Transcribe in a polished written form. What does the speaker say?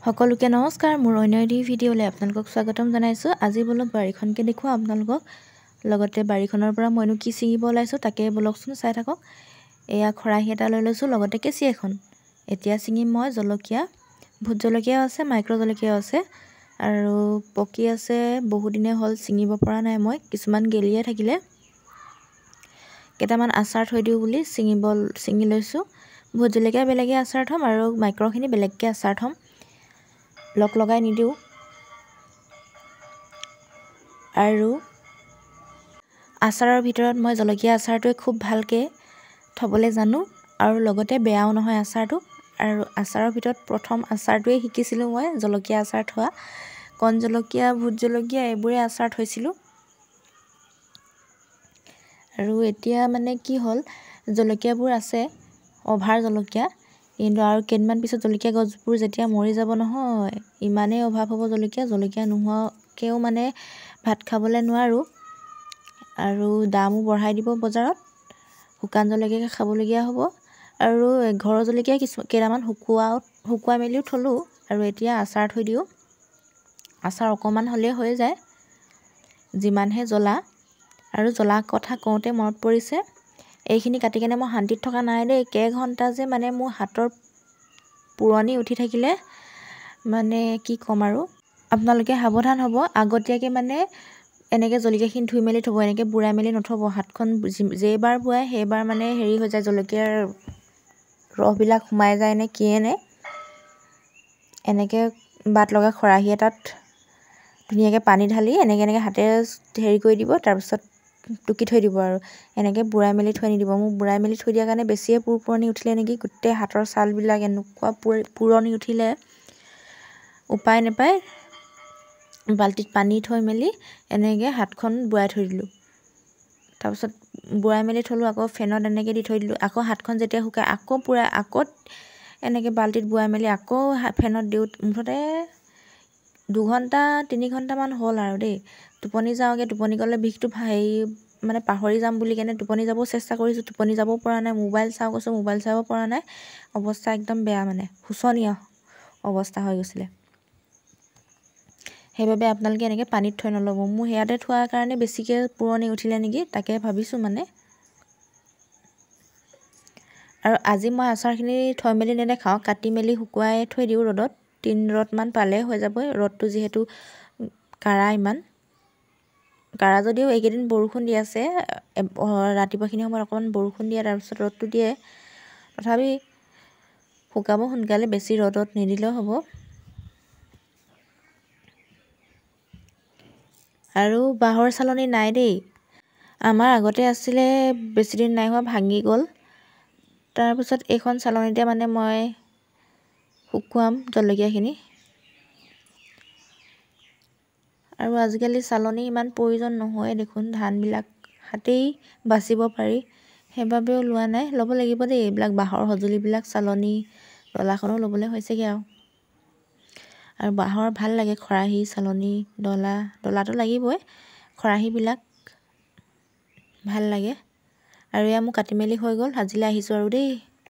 সকলোকে নমস্কাৰ মোৰ অন্য এটি ভিডিঅ'লৈ আপোনালোকক স্বাগতম জনাইছোঁ। আজি বলক বাৰীখনকে দেখুৱাওঁ আপোনালোকক, লগতে বাৰীখনৰ পৰা মইনো কি ছিঙিব ওলাইছোঁ তাকে বলকচোন চাই থাকক। এয়া খৰাহি এটা লৈ লৈছোঁ, লগতে কেঁচি এখন। এতিয়া ছিঙিম মই জলকীয়া, ভোট জলকীয়াও আছে, মাইক্ৰ' জলকীয়াও আছে আৰু পকি আছে। বহুদিনে হ'ল ছিঙিব পৰা নাই মই, কিছুমান গেলিয়ে থাকিলে। কেইটামান আচাৰ থৈ দিওঁ বুলি ছিঙি লৈছোঁ। ভোট জলকীয়া বেলেগে আচাৰ থ'ম আৰু মাইক্ৰ'খিনি বেলেগকৈ আচাৰ থ'ম, লগ লগাই নিদিওঁ। আৰু আচাৰৰ ভিতৰত মই জলকীয়া আচাৰটোৱে খুব ভালকৈ থ'বলৈ জানো আৰু লগতে বেয়াও নহয় আচাৰটো। আৰু আচাৰৰ ভিতৰত প্ৰথম আচাৰটোৱেই শিকিছিলোঁ মই, জলকীয়া আচাৰ থোৱা। কণ জলকীয়া, ভোট জলকীয়া এইবোৰে আচাৰ থৈছিলোঁ। আৰু এতিয়া মানে কি হ'ল, জলকীয়াবোৰ আছে অভাৰ জলকীয়া, কিন্তু আৰু কেইদিনমান পিছত জলকীয়া গছবোৰ যেতিয়া মৰি যাব নহয়, ইমানেই অভাৱ হ'ব জলকীয়া নোহোৱাকৈও মানে ভাত খাবলৈ নোৱাৰোঁ। আৰু দামো বঢ়াই দিব বজাৰত, শুকান জলকীয়াকৈ খাবলগীয়া হ'ব। আৰু ঘৰৰ জলকীয়া কেইটামান শুকুৱাই মেলিও থ'লোঁ আৰু এতিয়া আচাৰ থৈ দিওঁ। আচাৰ অকণমান হ'লেই হৈ যায়, যিমানহে জ্বলা। আৰু জ্বলা কথা কওঁতে মনত পৰিছে, এইখিনি কাটি কেনে মই শান্তিত থকা নাই দেই। কেইঘণ্টা যে মানে মোৰ হাতৰ পোৰণি উঠি থাকিলে, মানে কি ক'ম আৰু। আপোনালোকে সাৱধান হ'ব, আগতীয়াকৈ মানে এনেকৈ জলকীয়াখিনি ধুই মেলি থ'ব, এনেকৈ বুৰাই মেলি নথ'ব। হাতখন যেইবাৰ বুৱাই সেইবাৰ মানে হেৰি হৈ যায়, জলকীয়াৰ ৰসবিলাক সোমাই যায় নে কিয়ে নে। এনেকৈ বাট লগা খৰাহি এটাত ধুনীয়াকৈ পানী ঢালি এনেকৈ হাতেৰে হেৰি কৰি দিব, তাৰপিছত টুকি থৈ দিব আৰু এনেকৈ বুৰাই মেলি থৈ নিদিব। মোক বুৰাই মেলি থৈ দিয়াৰ কাৰণে বেছিয়ে পুৰণি উঠিলে নেকি, গোটেই হাতৰ ছালবিলাক এনেকুৱা পুৰণি উঠিলে। উপায় নাপায় বাল্টিত পানী থৈ মেলি এনেকৈ হাতখন বুৰাই থৈ দিলোঁ। তাৰপিছত বুৰাই মেলি থ'লোঁ, আকৌ ফেনত এনেকৈ দি থৈ দিলোঁ। আকৌ হাতখন যেতিয়া শুকাই আকৌ এনেকৈ বাল্টিত বুৰাই মেলি আকৌ ফেনত দিওঁ। মুঠতে 2 ঘণ্টা 3 ঘণ্টামান হ'ল আৰু দেই। টোপনি যাওঁগৈ, টোপনি গ'লে বিষটো মানে পাহৰি যাম বুলি কেনে টোপনি যাব চেষ্টা কৰিছোঁ, টোপনি যাব পৰা নাই। মোবাইল চাওঁ কৈছোঁ, মোবাইল চাব পৰা নাই। অৱস্থা একদম বেয়া, মানে শোচনীয় অৱস্থা হৈ গৈছিলে। সেইবাবে আপোনালোকে এনেকৈ পানীত থৈ নল'ব। মোৰ সেয়াতে থোৱাৰ কাৰণে বেছিকৈ পুৰণি উঠিলে নেকি, তাকে ভাবিছোঁ মানে। আৰু আজি মই আচাৰখিনি থৈ মেলি নেদেখাওঁ, কাটি মেলি শুকুৱাই থৈ দিওঁ ৰ'দত। 3 ৰ'দমান পালে হৈ যাবই, ৰ'দটো যিহেতু কাঢ়া ইমান। কাঢ়া যদিও এইকেইদিন বৰষুণ দি আছে, ৰাতিপুৱাখিনি সময়ত অকণমান বৰষুণ দিয়ে, তাৰপিছত ৰ'দটো দিয়ে। তথাপি শুকাব সোনকালে, বেছি ৰ'দত নিদিলেও হ'ব। আৰু বাঁহৰ চালনী নাই দেই। আমাৰ আগতে আছিলে, বেছিদিন নাই হোৱা, ভাঙি গ'ল। তাৰপিছত এইখন চালনীতে মানে মই শুকুৱাম জলকীয়াখিনি। আৰু আজিকালি চালনী ইমান প্ৰয়োজন নহয় দেখোন, ধানবিলাক হাতেই বাচিব পাৰি। সেইবাবেও লোৱা নাই, ল'ব লাগিব দেই। এইবিলাক বাঁহৰ সঁজুলিবিলাক, চালনী, ডলাখনো ল'বলৈ হৈছেগৈ আৰু বাঁহৰ ভাল লাগে, খৰাহি, চালনী, ডলাটো লাগিবই, খৰাহিবিলাক ভাল লাগে। আৰু এয়া মোৰ কাটি মেলি হৈ গ'ল, আজিলৈ আহিছোঁ আৰু দেই।